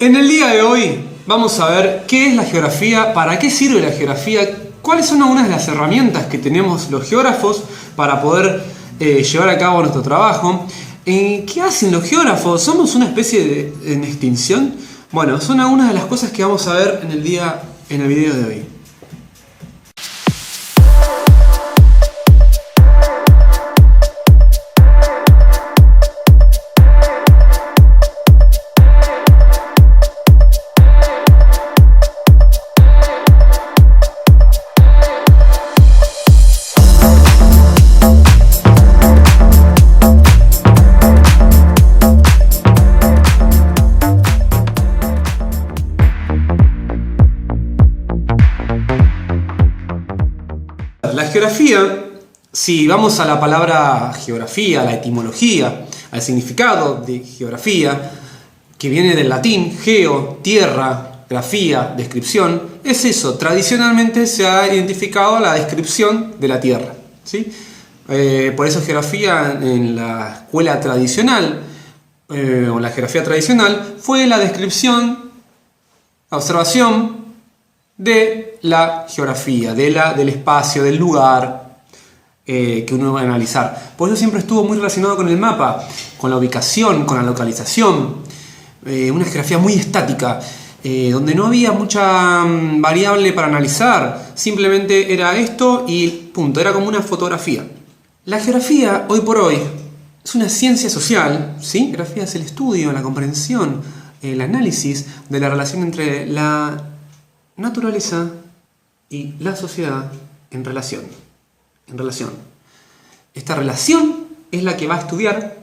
En el día de hoy vamos a ver qué es la geografía, para qué sirve la geografía, cuáles son algunas de las herramientas que tenemos los geógrafos para poder llevar a cabo nuestro trabajo. ¿Qué hacen los geógrafos? ¿Somos una especie en extinción? Bueno, son algunas de las cosas que vamos a ver en el video de hoy. La geografía, si vamos a la palabra geografía, a la etimología, al significado de geografía, que viene del latín geo, tierra, grafía, descripción, es eso. Tradicionalmente se ha identificado la descripción de la tierra, ¿sí? Por eso geografía en la escuela tradicional, o la geografía tradicional, fue la descripción, la observación de la geografía, del espacio, del lugar que uno va a analizar. Por eso siempre estuvo muy relacionado con el mapa, con la ubicación, con la localización. Una geografía muy estática, donde no había mucha variable para analizar. Simplemente era esto y punto, era como una fotografía. La geografía, hoy por hoy, es una ciencia social, ¿sí? Geografía es el estudio, la comprensión, el análisis de la relación entre la naturaleza y la sociedad en relación. Esta relación es la que va a estudiar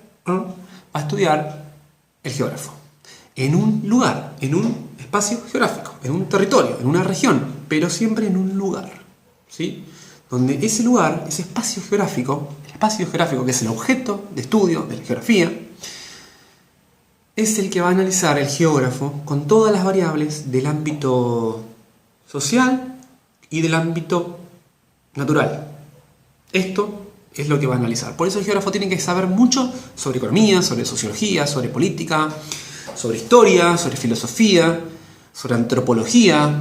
el geógrafo. En un lugar, en un espacio geográfico, en un territorio, en una región, pero siempre en un lugar, ¿sí? Donde ese lugar, ese espacio geográfico, el espacio geográfico que es el objeto de estudio de la geografía, es el que va a analizar el geógrafo con todas las variables del ámbito social y del ámbito natural. Esto es lo que va a analizar. Por eso el geógrafo tiene que saber mucho sobre economía, sobre sociología, sobre política, sobre historia, sobre filosofía, sobre antropología,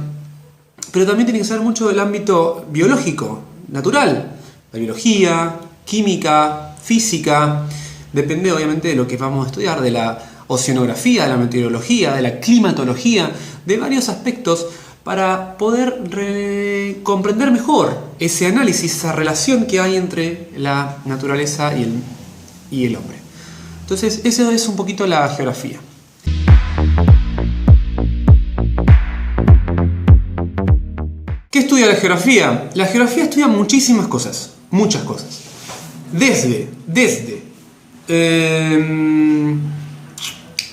pero también tiene que saber mucho del ámbito biológico, natural, la biología, química, física. Depende obviamente de lo que vamos a estudiar, de la oceanografía, de la meteorología, de la climatología, de varios aspectos, para poder comprender mejor ese análisis, esa relación que hay entre la naturaleza y el hombre. Entonces, eso es un poquito la geografía. ¿Qué estudia la geografía? La geografía estudia muchísimas cosas, muchas cosas. Desde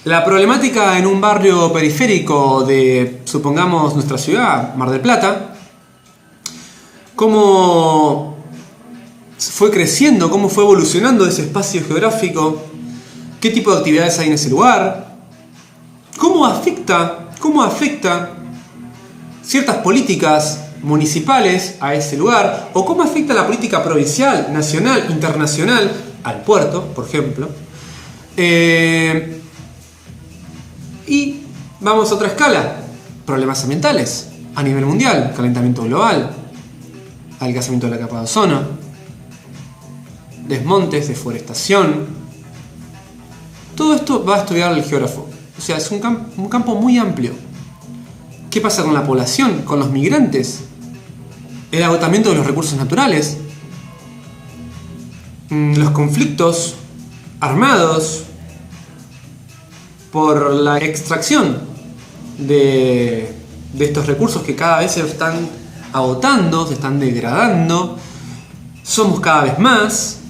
la problemática en un barrio periférico de, supongamos, nuestra ciudad, Mar del Plata, cómo fue creciendo, cómo fue evolucionando ese espacio geográfico, qué tipo de actividades hay en ese lugar, cómo afecta ciertas políticas municipales a ese lugar, o cómo afecta la política provincial, nacional, internacional, al puerto, por ejemplo. Y vamos a otra escala, problemas ambientales a nivel mundial, calentamiento global, adelgazamiento de la capa de ozono, desmontes, deforestación. Todo esto va a estudiar el geógrafo. O sea, es un campo muy amplio. ¿Qué pasa con la población, con los migrantes? El agotamiento de los recursos naturales, los conflictos armados por la extracción de estos recursos que cada vez se están agotando, se están degradando, somos cada vez más,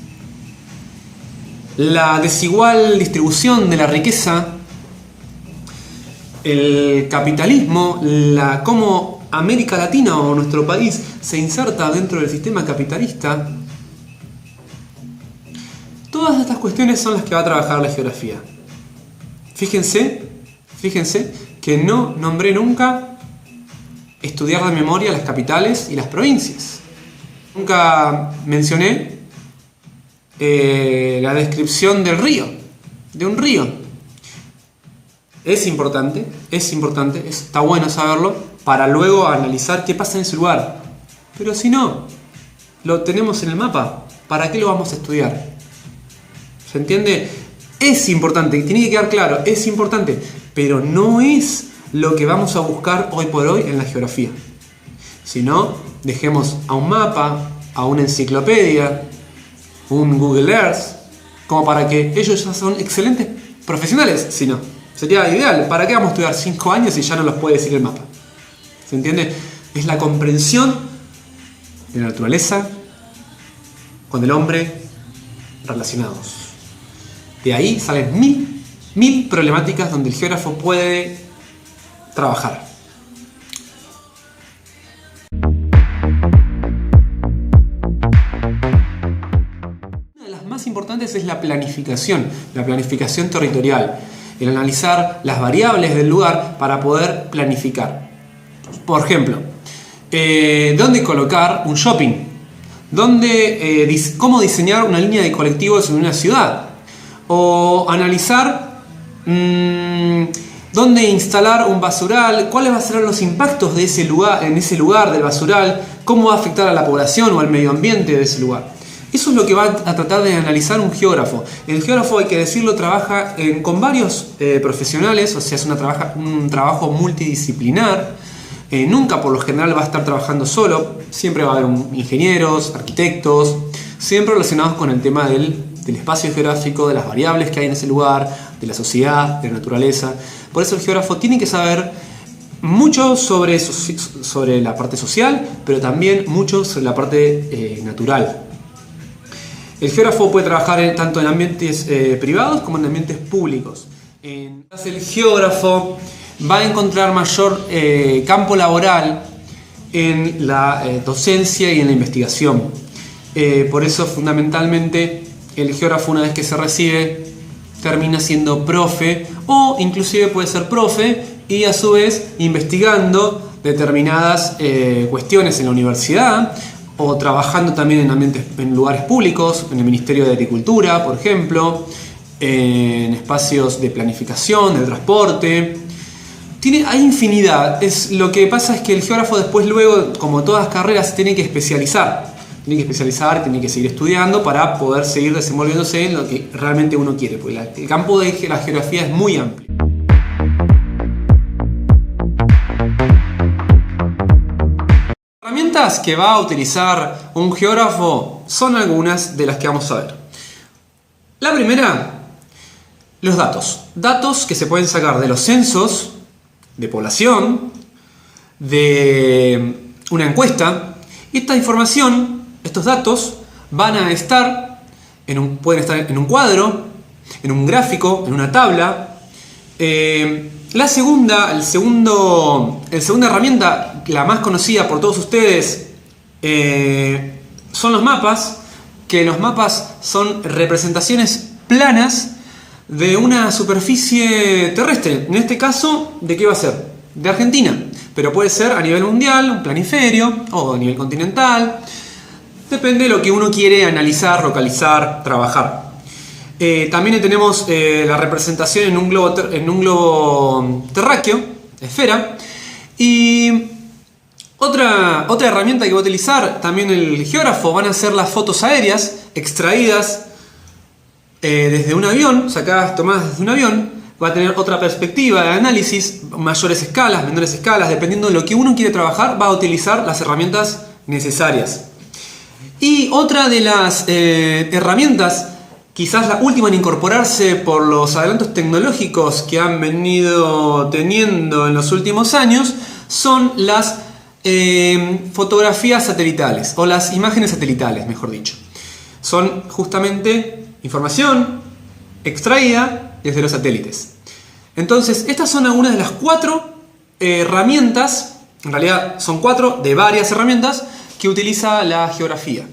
la desigual distribución de la riqueza, el capitalismo, cómo América Latina o nuestro país se inserta dentro del sistema capitalista. Todas estas cuestiones son las que va a trabajar la geografía. Fíjense que no nombré nunca estudiar de memoria las capitales y las provincias. Nunca mencioné la descripción del río, de un río. Es importante, está bueno saberlo para luego analizar qué pasa en ese lugar. Pero si no, lo tenemos en el mapa, ¿para qué lo vamos a estudiar? ¿Se entiende? Es importante, tiene que quedar claro, es importante, pero no es lo que vamos a buscar hoy por hoy en la geografía. Si no, dejemos a un mapa, a una enciclopedia, un Google Earth, como para que ellos ya son excelentes profesionales. Si no, sería ideal. ¿Para qué vamos a estudiar 5 años si ya no los puede decir el mapa? ¿Se entiende? Es la comprensión de la naturaleza con el hombre relacionados. De ahí salen mil problemáticas donde el geógrafo puede trabajar. Una de las más importantes es la planificación territorial, el analizar las variables del lugar para poder planificar. Por ejemplo, ¿dónde colocar un shopping? ¿Cómo diseñar una línea de colectivos en una ciudad? O analizar dónde instalar un basural, cuáles van a ser los impactos de ese lugar, en ese lugar del basural, cómo va a afectar a la población o al medio ambiente de ese lugar. Eso es lo que va a tratar de analizar un geógrafo. El geógrafo, hay que decirlo, trabaja con varios profesionales, o sea, es un trabajo multidisciplinar. Nunca por lo general va a estar trabajando solo, siempre va a haber ingenieros, arquitectos, siempre relacionados con el tema del espacio geográfico, de las variables que hay en ese lugar, de la sociedad, de la naturaleza. Por eso el geógrafo tiene que saber mucho sobre la parte social, pero también mucho sobre la parte natural. El geógrafo puede trabajar tanto en ambientes privados como en ambientes públicos. El geógrafo va a encontrar mayor campo laboral en la docencia y en la investigación. Por eso, fundamentalmente, el geógrafo, una vez que se recibe, termina siendo profe, o inclusive puede ser profe y a su vez investigando determinadas cuestiones en la universidad, o trabajando también en lugares públicos, en el Ministerio de Agricultura, por ejemplo, en espacios de planificación, de transporte. Hay infinidad. Lo que pasa es que el geógrafo después, luego, como todas las carreras, tiene que especializar, tiene que seguir estudiando para poder seguir desenvolviéndose en lo que realmente uno quiere, porque el campo de la geografía es muy amplio. Las herramientas que va a utilizar un geógrafo son algunas de las que vamos a ver. La primera, los datos. Datos que se pueden sacar de los censos, de población, de una encuesta. Esta información, estos datos, van a estar pueden estar en un cuadro, en un gráfico, en una tabla. La segunda herramienta, la más conocida por todos ustedes, son los mapas, que los mapas son representaciones planas de una superficie terrestre. En este caso, ¿de qué va a ser? De Argentina, pero puede ser a nivel mundial, un planiferio, o a nivel continental. Depende de lo que uno quiere analizar, localizar, trabajar. También tenemos la representación en un globo terráqueo, esfera. Y otra herramienta que va a utilizar también el geógrafo van a ser las fotos aéreas extraídas desde un avión, sacadas, tomadas desde un avión. Va a tener otra perspectiva de análisis, mayores escalas, menores escalas, dependiendo de lo que uno quiere trabajar, va a utilizar las herramientas necesarias. Y otra de las herramientas, quizás la última en incorporarse por los adelantos tecnológicos que han venido teniendo en los últimos años, son las fotografías satelitales, o las imágenes satelitales, mejor dicho. Son justamente información extraída desde los satélites. Entonces, estas son algunas de las 4 herramientas, en realidad son 4 de varias herramientas que utiliza la geografía.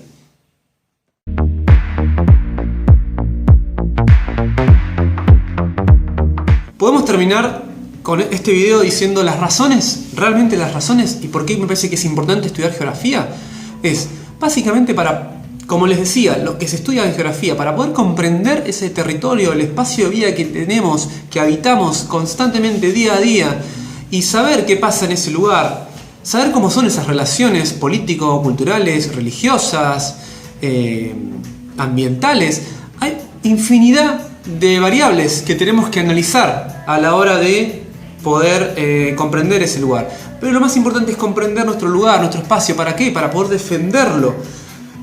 Podemos terminar con este video diciendo las razones, realmente las razones, y por qué me parece que es importante estudiar geografía. Es básicamente para como les decía, lo que se estudia en geografía, para poder comprender ese territorio, el espacio de vida que tenemos, que habitamos constantemente día a día, y saber qué pasa en ese lugar, saber cómo son esas relaciones político-culturales, religiosas, ambientales, hay infinidad de variables que tenemos que analizar a la hora de poder comprender ese lugar. Pero lo más importante es comprender nuestro lugar, nuestro espacio. ¿Para qué? Para poder defenderlo,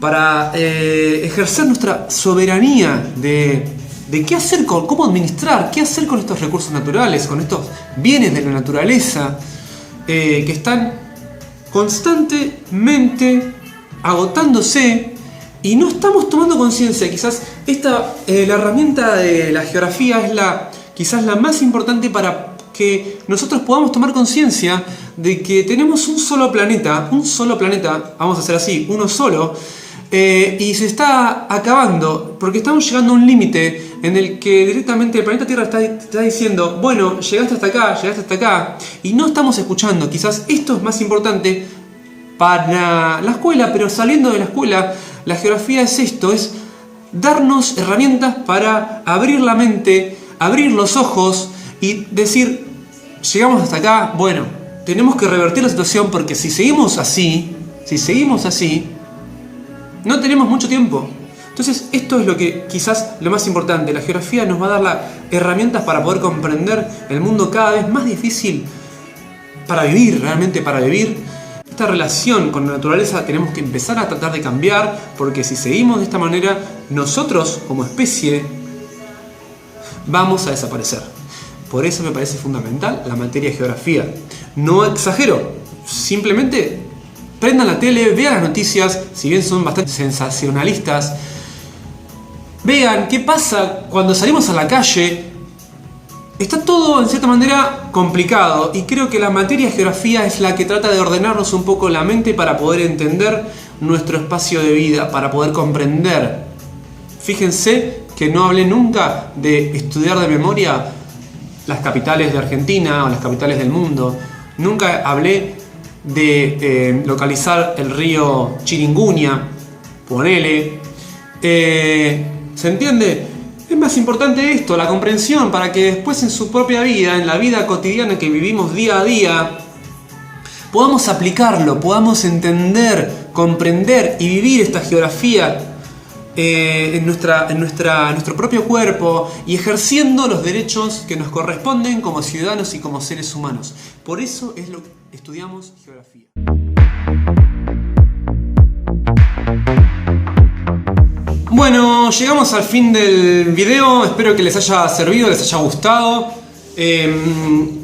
para ejercer nuestra soberanía de qué hacer cómo administrar, qué hacer con estos recursos naturales, con estos bienes de la naturaleza que están constantemente agotándose y no estamos tomando conciencia. Quizás la herramienta de la geografía es quizás la más importante para que nosotros podamos tomar conciencia de que tenemos un solo planeta, vamos a hacer así, uno solo, y se está acabando, porque estamos llegando a un límite en el que directamente el planeta Tierra está diciendo, bueno, llegaste hasta acá, y no estamos escuchando. Quizás esto es más importante para la escuela, pero saliendo de la escuela, la geografía es esto, es darnos herramientas para abrir la mente, abrir los ojos y decir, llegamos hasta acá, bueno, tenemos que revertir la situación, porque si seguimos así, no tenemos mucho tiempo. Entonces esto es lo que quizás lo más importante. La geografía nos va a dar las herramientas para poder comprender el mundo cada vez más difícil para vivir, realmente para vivir. Esta relación con la naturaleza tenemos que empezar a tratar de cambiar, porque si seguimos de esta manera, nosotros como especie vamos a desaparecer. Por eso me parece fundamental la materia de geografía. No exagero, simplemente prendan la tele, vean las noticias, si bien son bastante sensacionalistas. Vean qué pasa cuando salimos a la calle. Está todo en cierta manera complicado, y creo que la materia de geografía es la que trata de ordenarnos un poco la mente para poder entender nuestro espacio de vida, para poder comprender. Fíjense que no hablé nunca de estudiar de memoria las capitales de Argentina o las capitales del mundo. Nunca hablé de localizar el río Chiringuña, ponele. ¿Se entiende? Es más importante esto, la comprensión, para que después en su propia vida, en la vida cotidiana que vivimos día a día, podamos aplicarlo, podamos entender, comprender y vivir esta geografía en nuestro propio cuerpo, y ejerciendo los derechos que nos corresponden como ciudadanos y como seres humanos. Por eso es lo que estudiamos geografía. Bueno, llegamos al fin del video. Espero que les haya servido, les haya gustado.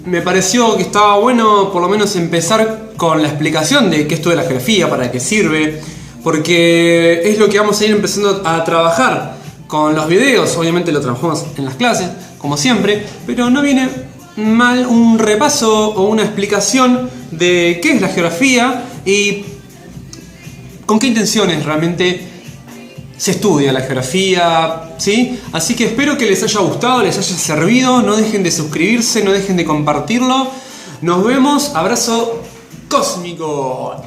Me pareció que estaba bueno por lo menos empezar con la explicación de qué estudia la geografía, para qué sirve, porque es lo que vamos a ir empezando a trabajar con los videos. Obviamente lo trabajamos en las clases, como siempre, pero no viene mal un repaso o una explicación de qué es la geografía y con qué intenciones realmente se estudia la geografía, ¿sí? Así que espero que les haya gustado, les haya servido. No dejen de suscribirse, no dejen de compartirlo. Nos vemos, abrazo cósmico.